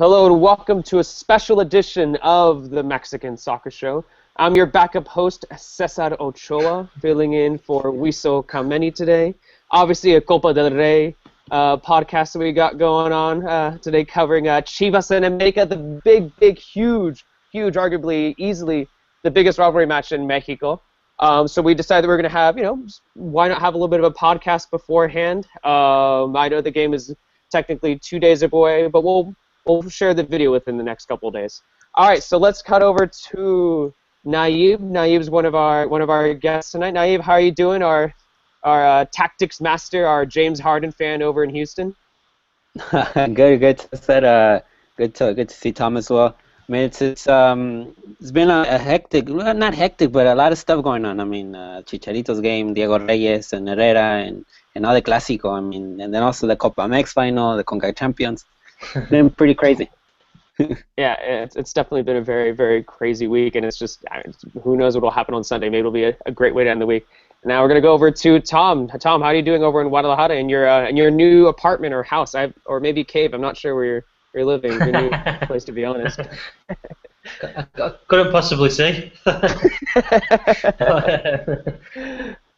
Hello and welcome to a special edition of the Mexican Soccer Show. I'm your backup host, Cesar Ochoa, filling in for Wiso Kameni today. Obviously, a Copa del Rey podcast that we got going on today, covering Chivas and America, the big, huge, arguably, easily the biggest rivalry match in Mexico. So we decided that we're going to have, why not have a little bit of a podcast beforehand? I know the game is technically 2 days away, but we'll share the video within the next couple of days. All right, so let's cut over to Naib. Naib's one of our guests tonight. Naib, how are you doing? Our tactics master, our James Harden fan over in Houston. Good. Good to see Tom as well. I mean, it's been a hectic, well, not hectic, but a lot of stuff going on. I mean, Chicharito's game, Diego Reyes and Herrera, and all the Clásico. I mean, and then also the Copa MX final, the CONCACAF Champions. Been pretty crazy. Yeah, it's definitely been a very, very crazy week, and it's just who knows what will happen on Sunday. Maybe it'll be a great way to end the week. Now we're gonna go over to Tom. Tom, how are you doing over in Guadalajara in your new apartment or house? Or maybe cave. I'm not sure where you're living. Your new place, to be honest. I couldn't possibly say.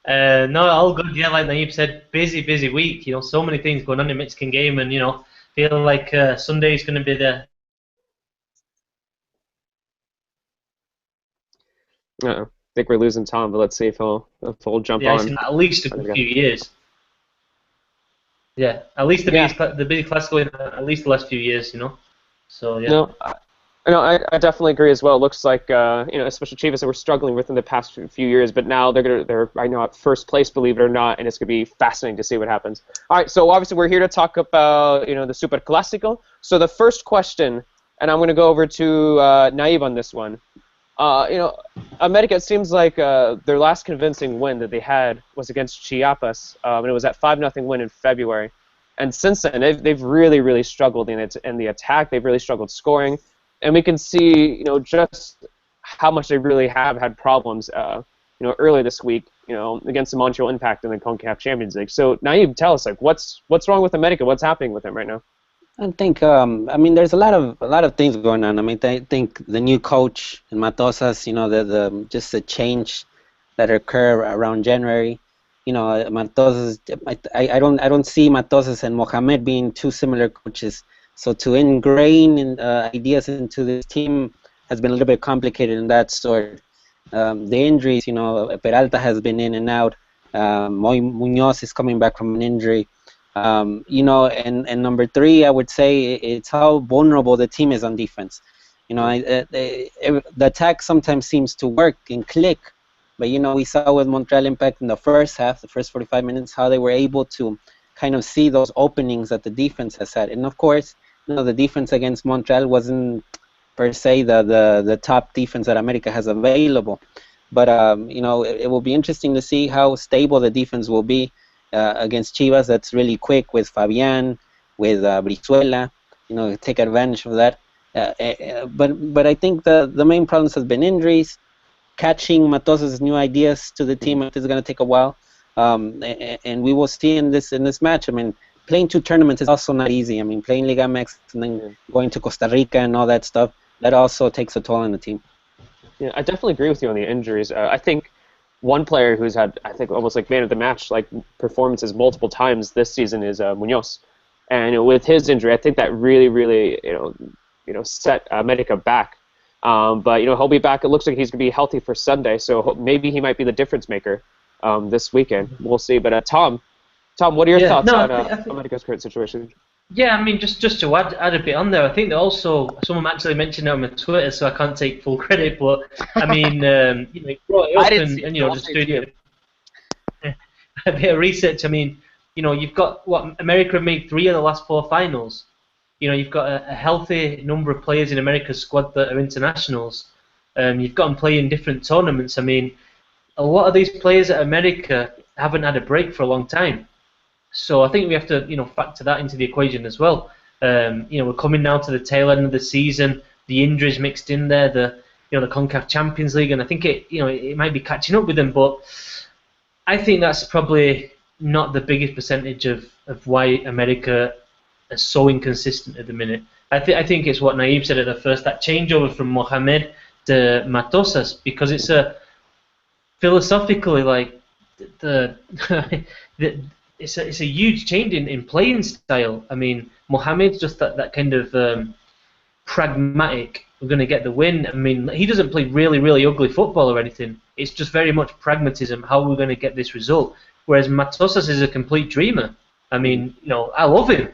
No, all good. Yeah, like Naib said, busy week. So many things going on in the Mexican game, and feel like Sunday is going to be the. I think we're losing Tom, but let's see if he'll jump on. Yeah, at least a few years. Yeah, at least the busy classical in at least the last few years, So yeah. No, I definitely agree as well. It looks like especially Chivas, that were struggling within the past few years, but now they're right now at first place, believe it or not, and it's gonna be fascinating to see what happens. All right, so obviously we're here to talk about the Super Clásico. So the first question, and I'm gonna go over to Naib on this one. America, it seems like their last convincing win that they had was against Chiapas, and it was that 5-0 win in February. And since then, they've really struggled in the attack. They've really struggled scoring. And we can see, just how much they really have had problems, earlier this week, against the Montreal Impact in the CONCACAF Champions League. So, Naib, tell us, what's wrong with America? What's happening with them right now? I think, there's a lot of things going on. I mean, I think the new coach in Matosas, just the change that occurred around January. Matosas, I don't see Matosas and Mohamed being two similar coaches. So to ingrain ideas into this team has been a little bit complicated in that sort. The injuries, Peralta has been in and out. Muñoz is coming back from an injury. And number three, I would say it's how vulnerable the team is on defense. The attack sometimes seems to work and click, but we saw with Montreal Impact in the first half, the first 45 minutes, how they were able to kind of see those openings that the defense has had. And of course, the defense against Montreal wasn't per se the top defense that America has available. But it will be interesting to see how stable the defense will be against Chivas. That's really quick with Fabian, with Brizuela. Take advantage of that. But I think the main problems has been injuries, catching Matosas' new ideas to the team. It's going to take a while. And we will see in this match. I mean, playing two tournaments is also not easy. I mean, playing Liga MX and then going to Costa Rica and all that stuff, that also takes a toll on the team. Yeah, I definitely agree with you on the injuries. I think one player who's had, I think, almost like man of the match performances multiple times this season is Muñoz. And with his injury, I think that really set America back. But he'll be back. It looks like he's going to be healthy for Sunday, so maybe he might be the difference maker this weekend. We'll see. But Tom, what are your thoughts on America's current situation? Yeah, I mean, just to add a bit on there, I think that also someone actually mentioned it on my Twitter, so I can't take full credit. But I mean, brought it up and just doing a bit of research. I mean, you've got America have made 3 of the last 4 finals. You've got a healthy number of players in America's squad that are internationals. You've got them playing different tournaments. I mean, a lot of these players at America haven't had a break for a long time. So I think we have to, factor that into the equation as well. We're coming now to the tail end of the season. The injuries mixed in there, the CONCACAF Champions League, and I think it might be catching up with them. But I think that's probably not the biggest percentage of why America are so inconsistent at the minute. I think it's what Naib said at the first, that changeover from Mohamed to Matosas, because it's a philosophically like the, it's a huge change in playing style. I mean, Mohamed's just that kind of pragmatic. We're going to get the win. I mean, he doesn't play really ugly football or anything. It's just very much pragmatism. How we're going to get this result. Whereas Matosas is a complete dreamer. I mean, I love him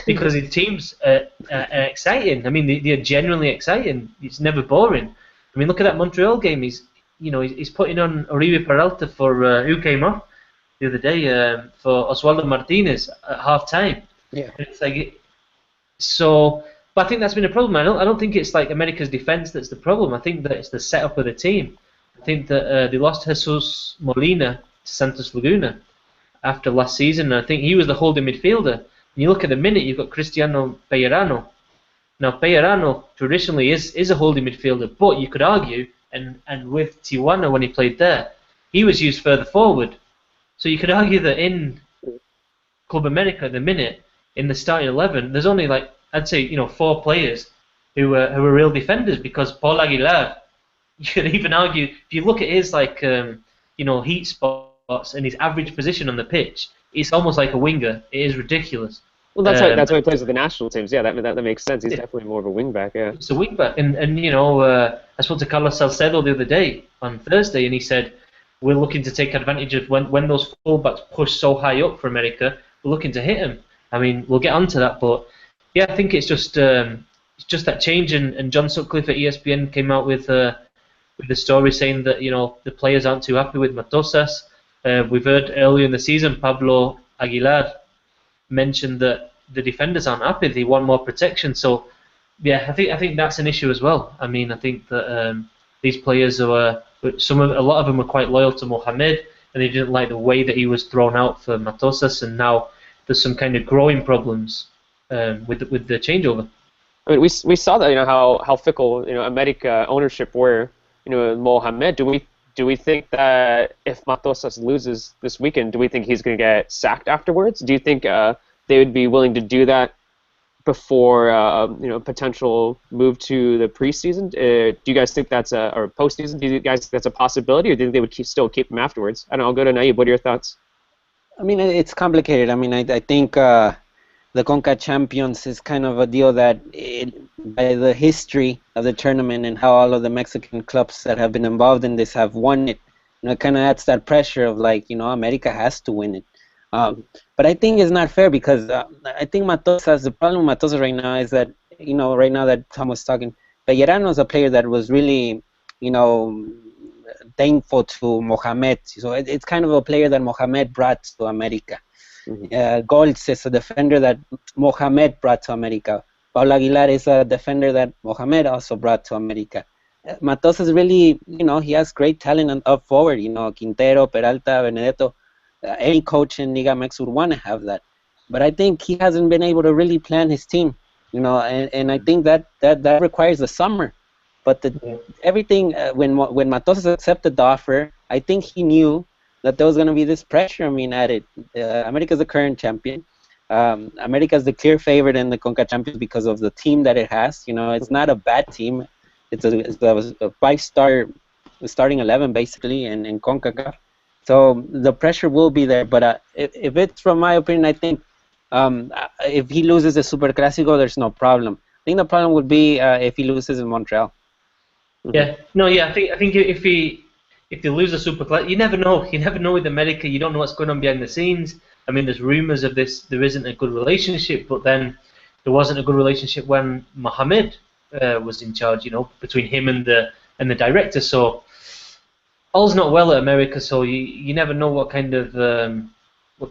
because his teams are exciting. I mean, they're genuinely exciting. It's never boring. I mean, look at that Montreal game. He's putting on Oribe Peralta for who came off the other day for Oswaldo Martinez at half time. Yeah. And it's like so. But I think that's been a problem. I don't think it's like America's defense that's the problem. I think that it's the setup of the team. I think that they lost Jesus Molina to Santos Laguna after last season. And I think he was the holding midfielder. And you look at the minute, you've got Cristiano Pellerano. Now Pellerano traditionally is a holding midfielder, but you could argue, and with Tijuana when he played there, he was used further forward. So you could argue that in Club America at the minute, in the starting 11, there's only like I'd say 4 players who are real defenders, because Paul Aguilar, you could even argue if you look at his heat spots and his average position on the pitch, it's almost like a winger. It is ridiculous. Well, that's why he plays with the national teams. Yeah, that makes sense. He's definitely more of a wing back. Yeah, it's a wing back, and I spoke to Carlos Salcedo the other day on Thursday, and he said we're looking to take advantage of when those fullbacks push so high up for America. We're looking to hit them. I mean, we'll get onto that, but yeah, I think it's just that change. And John Sutcliffe at ESPN came out with the story saying that the players aren't too happy with Matosas. We've heard earlier in the season Pablo Aguilar mentioned that the defenders aren't happy. They want more protection. So yeah, I think that's an issue as well. I mean, I think that these players are a lot of them were quite loyal to Mohamed, and they didn't like the way that he was thrown out for Matosas, and now there's some kind of growing problems with the changeover. I mean, we saw that how fickle America ownership were Mohamed. Do we think that if Matosas loses this weekend, do we think he's going to get sacked afterwards? Do you think they would be willing to do that before potential move to the preseason? Do you guys think that's or postseason? Do you guys think that's a possibility, or do you think they would still keep him afterwards? I don't know. I'll go to Naib. What are your thoughts? I mean, it's complicated. I mean, I think the CONCACAF Champions is kind of a deal that, by the history of the tournament and how all of the Mexican clubs that have been involved in this have won it, it kind of adds that pressure of America has to win it. But I think it's not fair, because I think the problem with Matosas right now is that, right now that Tom was talking, Pellerano is a player that was really, thankful to Mohamed. So it's kind of a player that Mohamed brought to America. Goltz is a defender that Mohamed brought to America. Paulo Aguilar is a defender that Mohamed also brought to America. Matosas really, he has great talent up forward. Quintero, Peralta, Benedetto. Any coach in Liga MX would want to have that. But I think he hasn't been able to really plan his team. And I think that requires the summer. But everything, when Matosas accepted the offer, I think he knew that there was going to be this pressure. I mean, at it. America's the current champion. America's the clear favorite in the CONCACAF Champions because of the team that it has. It's not a bad team. It's a 5-star starting 11, basically, in CONCACAF. So the pressure will be there. But if it's from my opinion, I think if he loses the Super Clásico, there's no problem. I think the problem would be if he loses in Montreal. Yeah. No. Yeah. I think if they lose the Super Clásico, you never know. You never know with America. You don't know what's going on behind the scenes. I mean, there's rumors of this. There isn't a good relationship, but then there wasn't a good relationship when Mohamed was in charge. Between him and the director. So all's not well at America. So you never know what kind of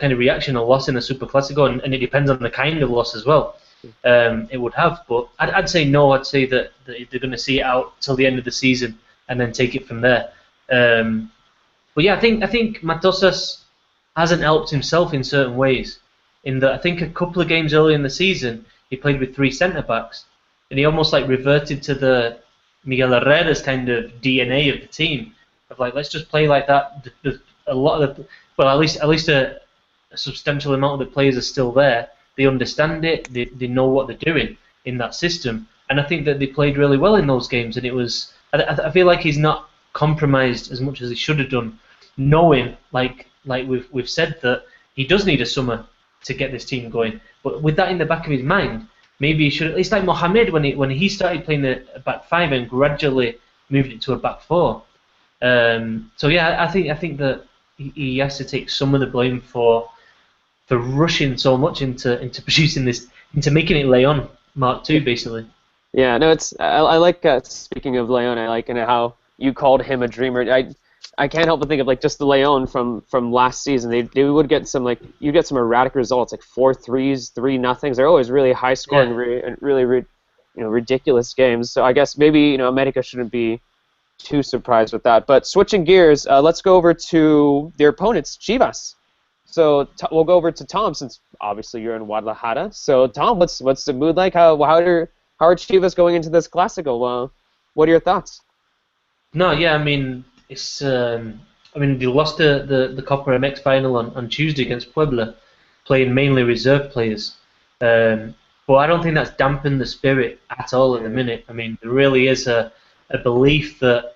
reaction a loss in a Super Clásico, and it depends on the kind of loss as well. It would have, but I'd say no. I'd say that they're going to see it out till the end of the season and then take it from there. But yeah, I think Matosas hasn't helped himself in certain ways. In that, I think a couple of games early in the season, he played with 3 centre backs, and he almost reverted to the Miguel Herrera's kind of DNA of the team, of let's just play like that. A lot of at least a substantial amount of the players are still there. They understand it. They know what they're doing. in that system. And I think that they played really well in those games. And it was, I feel like he's not compromised as much as he should have done, knowing, like we've said, that he does need a summer to get this team going. But with that in the back of his mind, maybe he should, at least like Mohamed when he started playing a back five and gradually moved it to a back four. So yeah, I think that he has to take some of the blame for rushing so much into producing this, into making it Leon Mark II, basically. Yeah, no, I like speaking of Leon, I like how you called him a dreamer. I can't help but think of like just the Leon from last season. They would get some you get some erratic results like 4-3s, 3-0s. They're always really high scoring, really ridiculous games. So I guess maybe America shouldn't be too surprised with that. But switching gears, let's go over to their opponents, Chivas. So we'll go over to Tom since obviously you're in Guadalajara. So Tom, what's the mood like? How are Chivas going into this Clásico? What are your thoughts? No, yeah, I mean it's they lost the Copa MX final on Tuesday against Puebla, playing mainly reserve players. But I don't think that's dampened the spirit at all at the minute. I mean, there really is a belief that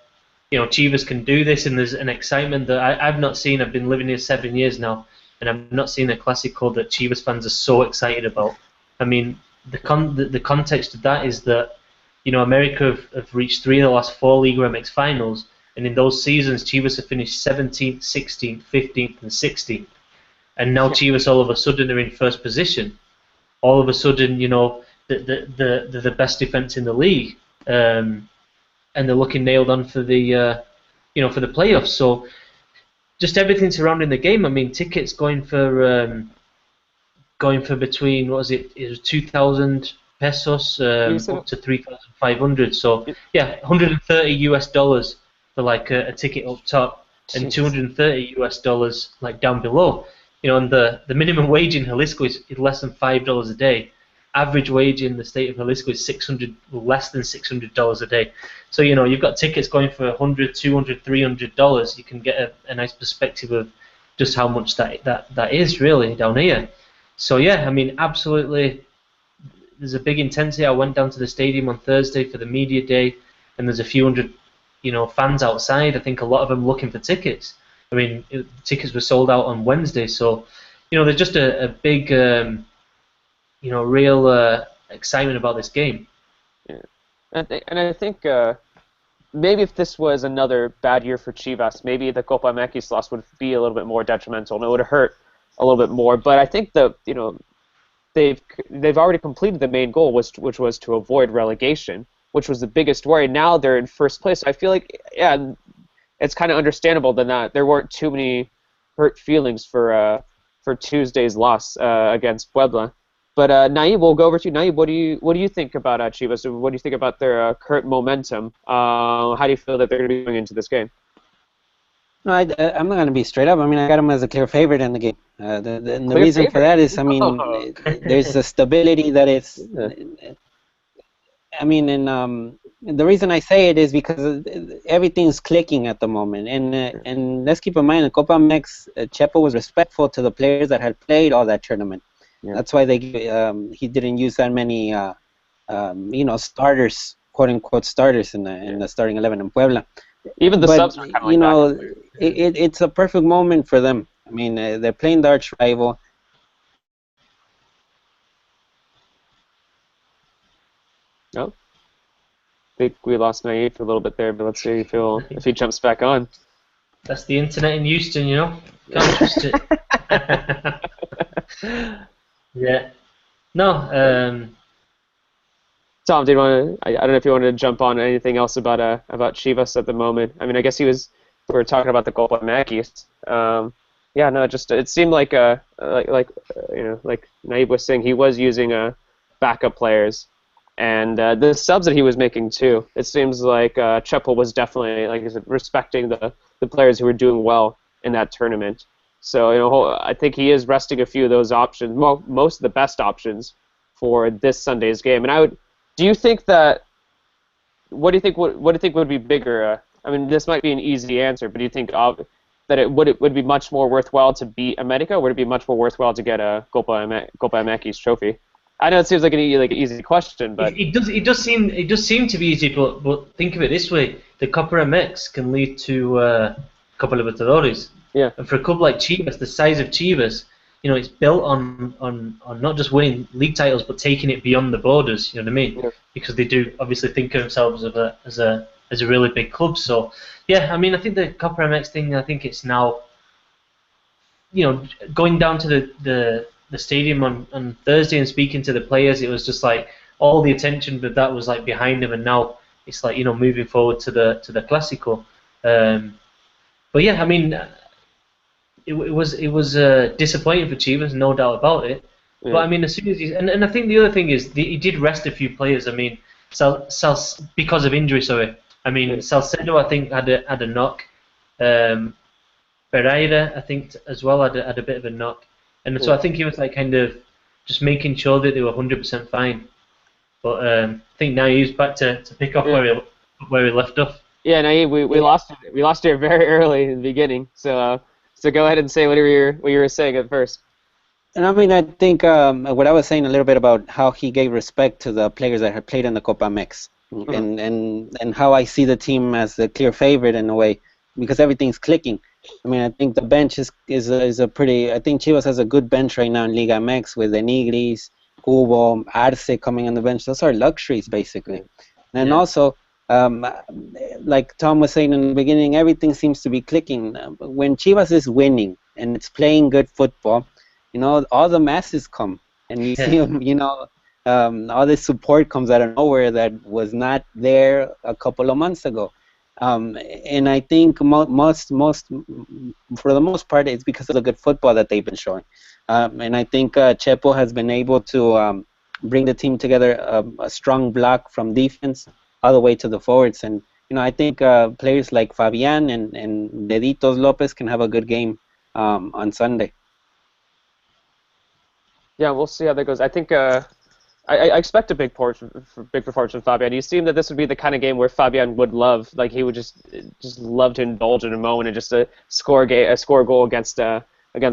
Chivas can do this, and there's an excitement that I've not seen. I've been living here 7 years now, and I've not seen a Clásico that Chivas fans are so excited about. I mean, the context of that is that America have reached 3 of the last 4 Liga MX finals, and in those seasons Chivas have finished 17th, 16th, 15th, and 16th, and now Chivas all of a sudden are in first position. All of a sudden, they're the best defense in the league, and they're looking nailed on for the for the playoffs. So just everything surrounding the game. I mean, tickets going for between, what was it? It was 2,000 pesos up to 3,500. So yeah, $130 for like a ticket up top, and $230 like down below. And the minimum wage in Jalisco is less than $5 a day. Average wage in the state of Jalisco is less than $600 a day. So you've got tickets going for $100, $200, $300. You can get a nice perspective of just how much that is really down here. So yeah, I mean, absolutely, there's a big intensity. I went down to the stadium on Thursday for the media day, and there's a few hundred fans outside. I think a lot of them looking for tickets. I mean, tickets were sold out on Wednesday, so there's just a big real excitement about this game. Yeah. And I think maybe if this was another bad year for Chivas, maybe the Copa MX loss would be a little bit more detrimental, and it would hurt a little bit more. But I think that they've already completed the main goal, which was to avoid relegation, which was the biggest worry. Now they're in first place. I feel like it's kind of understandable that there weren't too many hurt feelings for Tuesday's loss against Puebla. But Naib, we'll go over to you. Naib, what do you think about Chivas? What do you think about their current momentum? How do you feel that they're going to be going into this game? No, I'm not going to be straight up. I mean, I got them as a clear favorite in the game. The reason for that is, I mean, there's a stability that it's. I mean, and the reason I say it is because everything's clicking at the moment, and let's keep in mind, in Copa MX, Chepo was respectful to the players that had played all that tournament. Yeah. That's why he didn't use that many starters, quote unquote starters in the starting 11 in Puebla. Even the subs were kind of like it's a perfect moment for them. I mean, they're playing the arch rival. No, I think we lost Naif for a little bit there, but let's see if he jumps back on. That's the internet in Houston, Can't trust it. Yeah. No. Tom, did you want to? I don't know if you wanted to jump on anything else about Chivas at the moment. I mean, I guess we were talking about the Copa MX. Yeah, no, it seemed like like Naib was saying, he was using backup players, and the subs that he was making too. It seems like Chepo was definitely, like I said, respecting the players who were doing well in that tournament. So I think he is resting a few of those options, most of the best options for this Sunday's game. And do you think that? What do you think would be bigger? I mean, this might be an easy answer, but do you think that it would be much more worthwhile to beat America, or would it be much more worthwhile to get a Copa MX trophy? I know it seems like an easy question, but It does seem to be easy, but think of it this way: the Copa MX can lead to Copa Libertadores, yeah, and for a club like Chivas, the size of Chivas, it's built on not just winning league titles, but taking it beyond the borders. You know what I mean? yeah, Because they do obviously think of themselves as a really big club. So yeah, I mean, I think the Copa MX thing. I think it's now, going down to the stadium on Thursday and speaking to the players, it was just like all the attention with that was like behind them, and now it's like moving forward to the Clásico. But yeah, I mean, it was disappointing for Chivas, no doubt about it. But yeah, I mean, as soon as and I think the other thing is he did rest a few players. I mean, because of injury, sorry. I mean, yeah, Salcedo I think had a knock. Um, Pereira, I think, as well had a bit of a knock, and so yeah. I think he was like kind of just making sure that they were 100% fine. But I think now he's back to pick up Yeah. where he left off. Yeah, Naeem, we Yeah. lost you very early in the beginning. So go ahead and say what you were saying at first. And I mean, I think what I was saying a little bit about how he gave respect to the players that had played in the Copa Mix, Mhm. and how I see the team as the clear favorite in a way, because everything's clicking. I mean, I think the bench is a pretty. I think Chivas has a good bench right now in Liga MX with Enigris, Cubo, Arce coming on the bench. Those are luxuries basically, and Yeah. also. Um, like Tom was saying in the beginning, everything seems to be clicking. When Chivas is winning and it's playing good football, all the masses come, and you see Yeah. them, all this support comes out of nowhere that was not there a couple of months ago. And I think for the most part, it's because of the good football that they've been showing. And I think Chepo has been able to bring the team together, a strong block from defense all the way to the forwards. And, I think players like Fabian and Deditos Lopez can have a good game on Sunday. Yeah, we'll see how that goes. I think I expect a big performance from Fabian. You seem that this would be the kind of game where Fabian would love, like he would just love to indulge in a moment and just score a goal against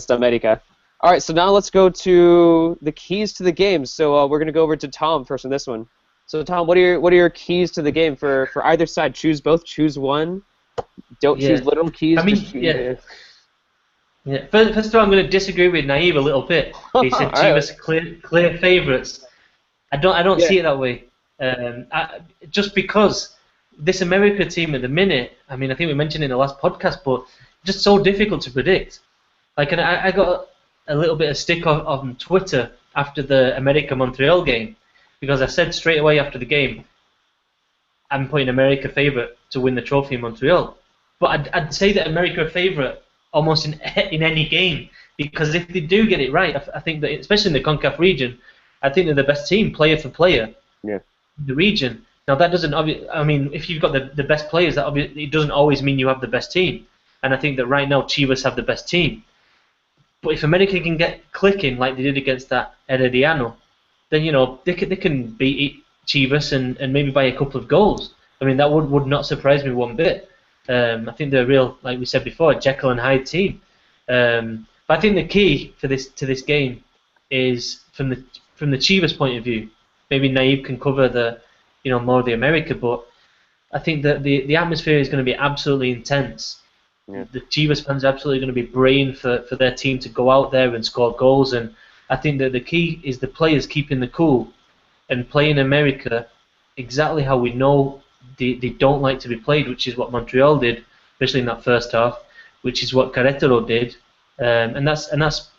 America. All right, so now let's go to the keys to the game. So we're gonna go over to Tom first on this one. So Tom, what are your keys to the game for either side? Choose both. Choose one. Don't choose Yeah. literal keys. I mean, Just choose. yeah. Yeah. First of all, I'm going to disagree with Naive a little bit. He All said right. Chivas clear favourites. I don't Yeah. see it that way. Just because this America team at the minute, I mean, I think we mentioned in the last podcast, but just so difficult to predict. Like, and I got a little bit of stick on Twitter after the America Montreal game because I said straight away after the game, I'm putting America favourite to win the trophy in Montreal. But I'd say that America are favourite almost in any game because if they do get it right, I think that especially in the CONCACAF region, I think they're the best team player for player Yeah. in the region. Now that doesn't I mean, if you've got the best players, it doesn't always mean you have the best team. And I think that right now Chivas have the best team. But if America can get clicking like they did against that Herediano, then they can beat Chivas and maybe by a couple of goals. I mean that would not surprise me one bit. I think they're a real, like we said before, Jekyll and Hyde team. But I think the key for this game is from the Chivas point of view. Maybe Naib can cover the more of the America, but I think that the atmosphere is going to be absolutely intense. Yeah. The Chivas fans are absolutely going to be braying for their team to go out there and score goals, and I think that the key is the players keeping the cool and playing America exactly how we know they don't like to be played, which is what Montreal did, especially in that first half, which is what Querétaro did, and that's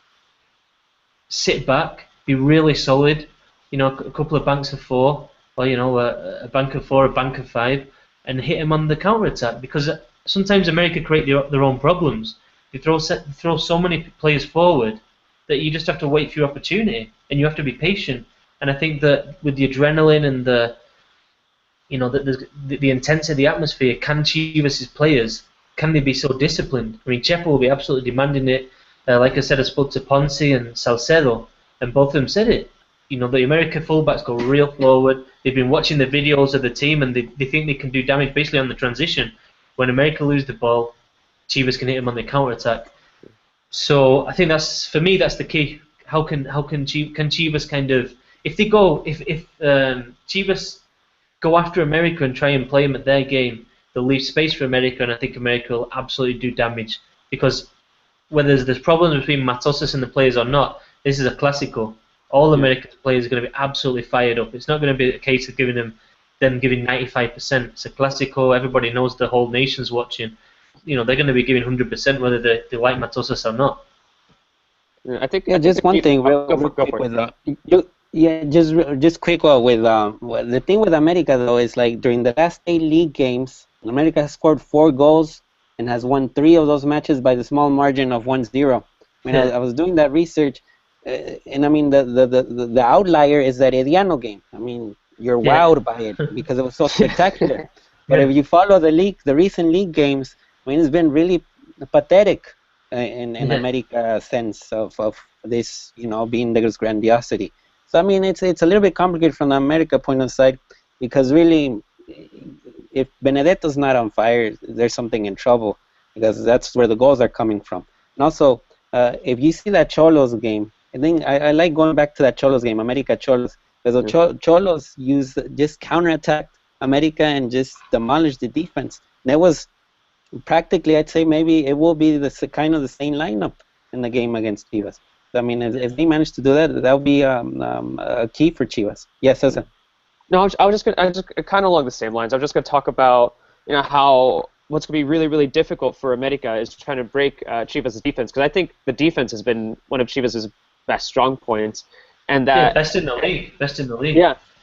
sit back, be really solid, a couple of banks of four, or a bank of four, a bank of five, and hit them on the counter attack because sometimes America create their own problems. They throw so many players forward that you just have to wait for your opportunity and you have to be patient. And I think that with the adrenaline and the intensity of the atmosphere, can Chivas' players, can they be so disciplined? I mean, Chepo will be absolutely demanding it. Like I said, I spoke to Ponce and Salcedo, and both of them said it. The American fullbacks go real forward. They've been watching the videos of the team, and they think they can do damage basically on the transition. When America lose the ball, Chivas can hit them on the counter attack. So I think for me that's the key. How can Chivas kind of if they go, if Chivas go after America and try and play them at their game, they'll leave space for America, and I think America will absolutely do damage because whether there's problems between Matosas and the players or not, this is a Clásico. All America's players are going to be absolutely fired up. It's not going to be a case of giving them giving 95%. It's a Clásico. Everybody knows the whole nation's watching. They're going to be giving 100% whether they like Matosas or not. Yeah, I think. Just one thing, real quick with just quick with the thing with America though is like during the last 8 league games, America has scored 4 goals and has won 3 of those matches by the small margin of 1-0. I was doing that research, and I mean the outlier is that Ediano game. I mean, you're wowed by it because it was so spectacular. But if you follow the recent league games, I mean, it's been really pathetic in America sense of this, being there's grandiosity. So I mean, it's a little bit complicated from the America point of sight because really, if Benedetto's not on fire, there's something in trouble because that's where the goals are coming from. And also, if you see that Cholos game, I think I like going back to that Cholos game, America Cholos, because Cholos just counterattacked America and just demolished the defense. And it was practically, I'd say maybe it will be the kind of the same lineup in the game against Chivas. So, I mean, if they manage to do that, that would be a key for Chivas. Yes, Cesar. No, I was just kind of along the same lines. I'm just going to talk about how what's going to be really, really difficult for America is trying to break Chivas' defense, because I think the defense has been one of Chivas' best strong points, and that best in the league.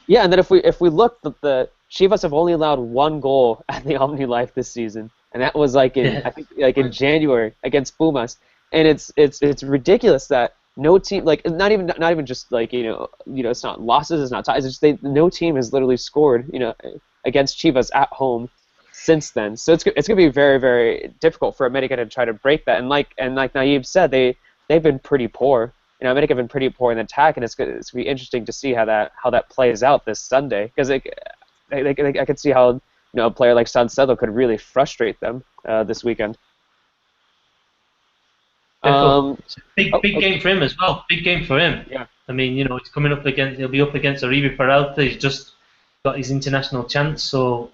Yeah, and then if we look, the Chivas have only allowed 1 goal at the Omni Life this season, and that was I think in January against Pumas, and it's ridiculous that no team, like not even just like it's not losses, it's not ties, it's just no team has literally scored against Chivas at home since then. So it's gonna be very, very difficult for America to try to break that. And like Naib said, they've been pretty poor. America have been pretty poor in attack, and it's gonna be interesting to see how that plays out this Sunday, because I could see how a player like Sancedo could really frustrate them this weekend. Big game for him as well. Big game for him. Yeah. I mean, he'll be up against Oribe Peralta. He's just got his international chance. So,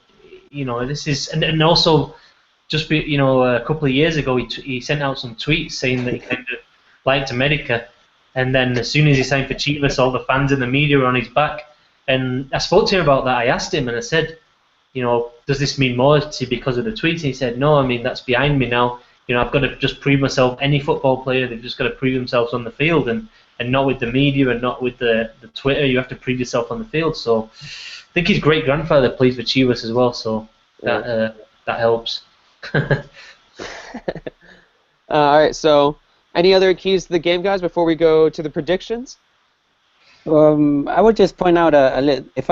this is, and also, just a couple of years ago, he sent out some tweets saying that he kind of liked America, and then as soon as he signed for Chivas, all the fans and the media were on his back. And I spoke to him about that. I asked him, and I said, does this mean more to because of the tweets? And he said, no, I mean, that's behind me now. I've got to just prove myself. Any football player, they've just got to prove themselves on the field, and not with the media and not with the Twitter. You have to prove yourself on the field. So I think his great grandfather plays for Chivas as well, so that helps. All right, so any other keys to the game, guys, before we go to the predictions? I would just point out if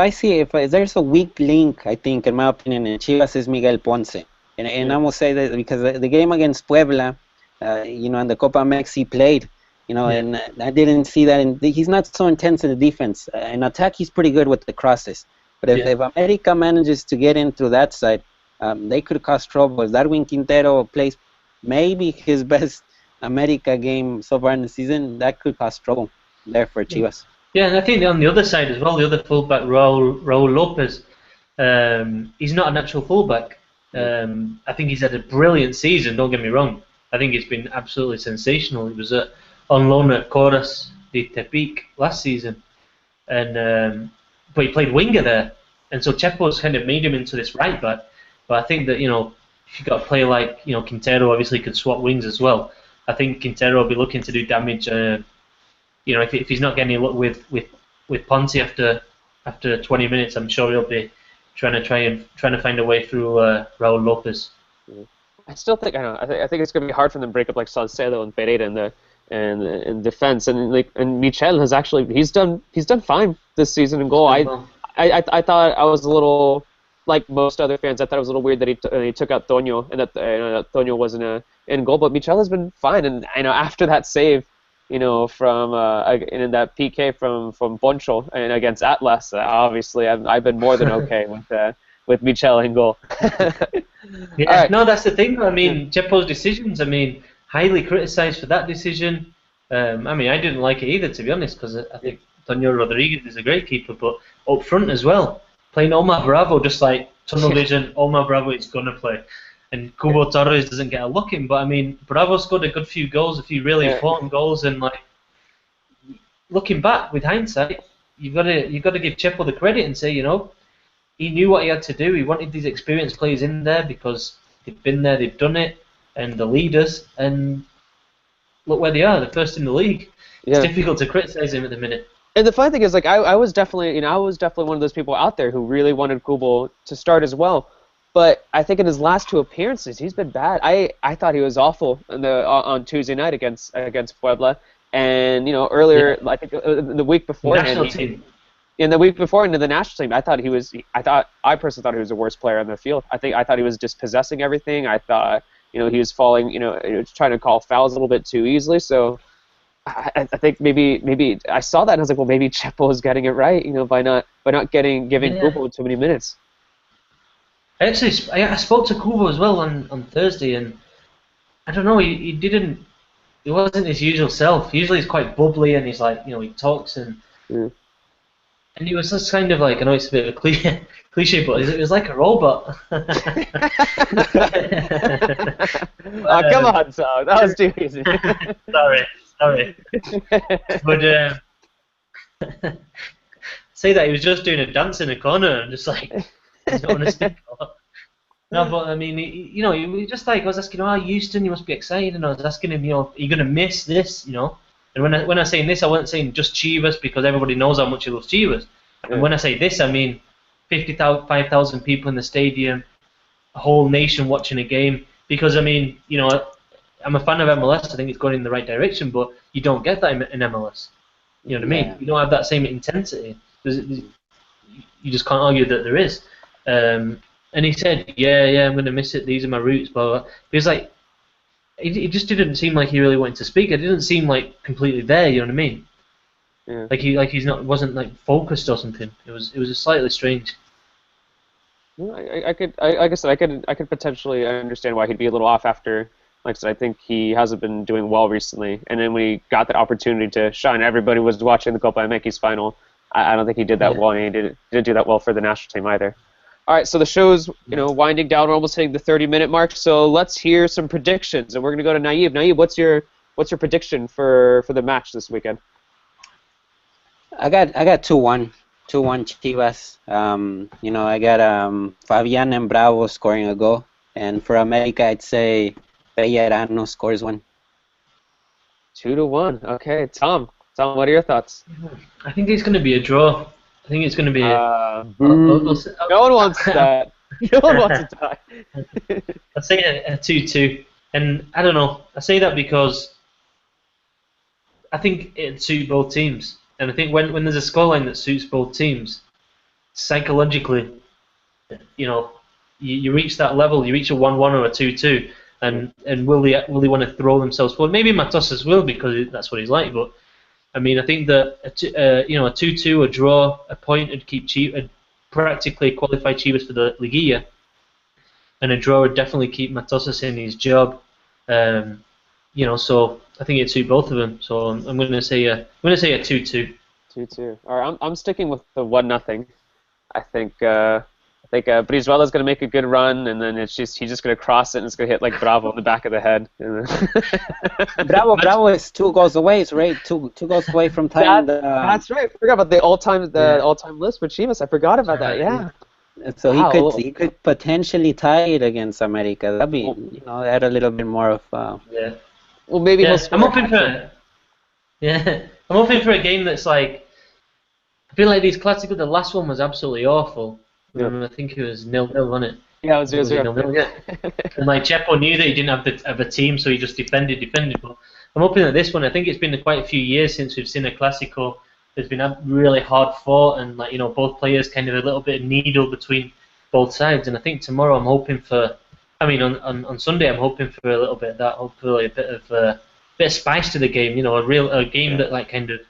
there's a weak link, I think, in my opinion, in Chivas is Miguel Ponce. And I will say that because the game against Puebla, and the Copa Mex he played, and I didn't see that. And he's not so intense in the defense. In attack, he's pretty good with the crosses. But if America manages to get in through that side, they could cause trouble. If Darwin Quintero plays maybe his best America game so far in the season, that could cause trouble there for Chivas. Yeah, and I think on the other side as well, the other fullback, Raul Lopez, he's not a natural fullback. I think he's had a brilliant season, don't get me wrong. I think it's been absolutely sensational. He was on loan at Coras de Tepic last season, and but he played winger there, and so Chepo's kind of made him into this right back. But I think that if you've got a player like Quintero, obviously could swap wings as well. I think Quintero will be looking to do damage. If he's not getting any luck with Ponce after 20 minutes, I'm sure he'll be trying to find a way through Raul Lopez. I still think I think it's going to be hard for them to break up like Salcedo and Pereira in defense, and Michel has actually he's done fine this season in goal. I thought I was a little, like most other fans, I thought it was a little weird that he took out Toño and that Toño wasn't in goal, but Michel has been fine, and after that save, from in that PK from Poncho and against Atlas, obviously I've been more than okay with Michel in goal. Yeah, right. No, that's the thing. I mean, Chepo's decisions. I mean, highly criticised for that decision. I mean, I didn't like it either, to be honest, because I think Antonio Rodriguez is a great keeper, but up front as well, playing Omar Bravo just like tunnel vision. Omar Bravo is gonna play, and Cubo Torres doesn't get a look in. But I mean, Bravo scored a good few goals, a few really important goals, and like looking back with hindsight, you've got to give Chepo the credit and say, he knew what he had to do. He wanted these experienced players in there because they've been there, they've done it, and the leaders, and look where they are, they're first in the league. Yeah. It's difficult to criticize him at the minute. And the funny thing is, like, I was definitely one of those people out there who really wanted Kubo to start as well. But I think in his last two appearances, he's been bad. I thought he was awful on Tuesday night against Puebla, and earlier, I think the week before, national team. In the week before into the national team, I personally thought he was the worst player on the field. I thought he was dispossessing everything. I thought he was falling, trying to call fouls a little bit too easily. So I think maybe I saw that and I was like, well, maybe Chepo is getting it right, by not giving Kubo too many minutes. Actually, I spoke to Kubo as well on Thursday, and I don't know, he wasn't his usual self. Usually he's quite bubbly and he's like, he talks and he was just kind of like, I know it's a bit of a cliche, but it was like a robot. Oh, come on, Tom. That was too easy. Sorry. But say that he was just doing a dance in a corner and just like, he's not on a stick. No, but I mean, he just like, I was asking, Houston, you must be excited, and I was asking him, are you going to miss this, And when I say this, I wasn't saying just Chivas because everybody knows how much he loves Chivas. And when I say this, I mean 5,000 people in the stadium, a whole nation watching a game. Because, I mean, I'm a fan of MLS. I think it's going in the right direction, but you don't get that in MLS. You know what I mean? You don't have that same intensity. You just can't argue that there is. And he said, yeah, I'm going to miss it. These are my roots, blah, blah. He was like, it just didn't seem like he really wanted to speak. It didn't seem like completely there. You know what I mean? Yeah. Wasn't like focused or something. It was slightly strange. I could potentially understand why he'd be a little off after. Like I said, I think he hasn't been doing well recently. And then when he got that opportunity to shine, everybody was watching the Copa MX final. I don't think he did that well, and he didn't do that well for the national team either. All right, so the show's winding down. We're almost hitting the 30-minute mark. So let's hear some predictions, and we're gonna go to Naive. Naive, what's your prediction for the match this weekend? I got 2-1 Chivas. I got Fabian and Bravo scoring a goal, and for America, I'd say Pellerano scores one. 2-1. Okay, Tom, what are your thoughts? I think it's going to be a draw. I think it's going to be no one wants that. No one wants to die. I'd say a 2-2. And I don't know. I say that because I think it'd suit both teams. And I think when there's a scoreline that suits both teams, psychologically, you reach that level, you reach a 1-1 or a 2-2, and will they want to throw themselves forward? Maybe Matosas will because that's what he's like, but I mean, I think that a 2-2, a draw, a point would keep practically qualify Chivas for the Liguilla, and a draw would definitely keep Matosas in his job. So I think it'd suit both of them. So I'm going to say a 2-2. 2-2. All right, I'm sticking with the 1-0. I think Brizuela's going to make a good run, and then he's just going to cross it, and it's going to hit like Bravo in the back of the head. Bravo is 2 goals away. It's right, two goals away from tying. That's right. I forgot about the all-time list for Chivas. I forgot about that. Yeah. So he could potentially tie it against America. That'd be add a little bit more of. Yeah. Well, maybe he'll. I'm hoping for. Yeah, I'm hoping for a game that's like. I feel like these classical. The last one was absolutely awful. Yeah. I think it was 0-0, wasn't it? Yeah, it was 0-0. 0-0, yeah. And like Chepo knew that he didn't have a team, so he just defended. But I'm hoping that this one. I think it's been quite a few years since we've seen a Clásico. There's been a really hard fought, and both players kind of a little bit of needle between both sides. And I think tomorrow I'm hoping for. I mean, on Sunday I'm hoping for a little bit of that. Hopefully a bit of spice to the game. A game that like kind of.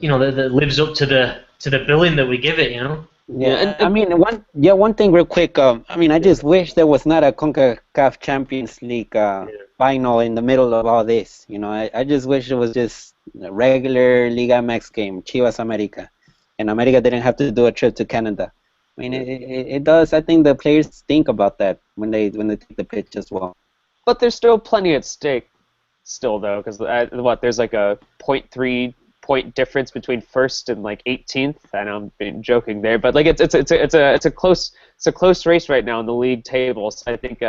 That lives up to the billing that we give it. Yeah, I mean, one thing real quick. I just wish there was not a CONCACAF Champions League final in the middle of all this. I just wish it was just regular Liga MX game, Chivas America, and America didn't have to do a trip to Canada. I mean, it does. I think the players think about that when they take the pitch as well. But there's still plenty at stake, still though, because there's like a .3 point difference between first and like 18th. I know I'm being joking there, but like it's a close race right now in the league table. So I think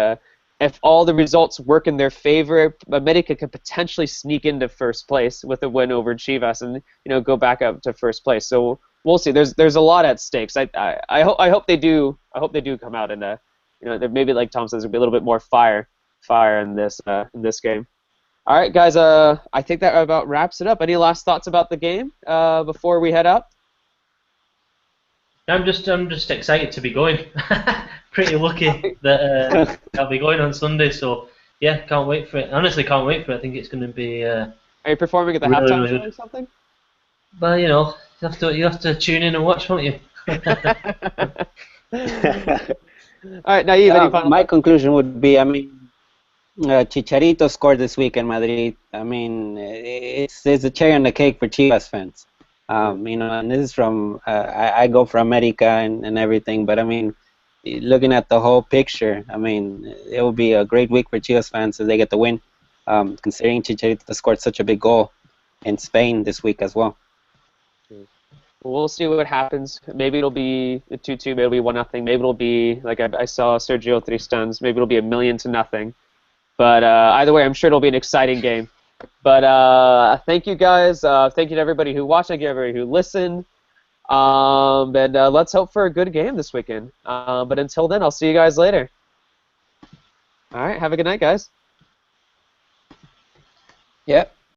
if all the results work in their favor, America could potentially sneak into first place with a win over Chivas and go back up to first place. So we'll see. There's a lot at stake. I hope they do. I hope they do come out and there maybe, like Tom says, there'll be a little bit more fire in this game. All right, guys. I think that about wraps it up. Any last thoughts about the game before we head out? I'm just excited to be going. Pretty lucky that I'll be going on Sunday. So yeah, can't wait for it. Honestly, can't wait for it. I think it's going to be. Are you performing at the really, halftime really show or something? Well, you have to tune in and watch, won't you? All right, Naive, any final my thoughts? conclusion would be, I mean, Chicharito scored this week in Madrid. I mean, it's a cherry on the cake for Chivas fans. And this is from I go for America and everything, but I mean, looking at the whole picture, I mean, it will be a great week for Chivas fans if they get the win, considering Chicharito scored such a big goal in Spain this week as well. We'll see what happens. Maybe it'll be a 2-2. Maybe it'll be 1-0. Maybe it'll be, like I saw Sergio Tristans, maybe it'll be 1,000,000-0. But either way, I'm sure it'll be an exciting game. But thank you, guys. Thank you to everybody who watched. Thank you to everybody who listened. And let's hope for a good game this weekend. But until then, I'll see you guys later. All right. Have a good night, guys. Yep.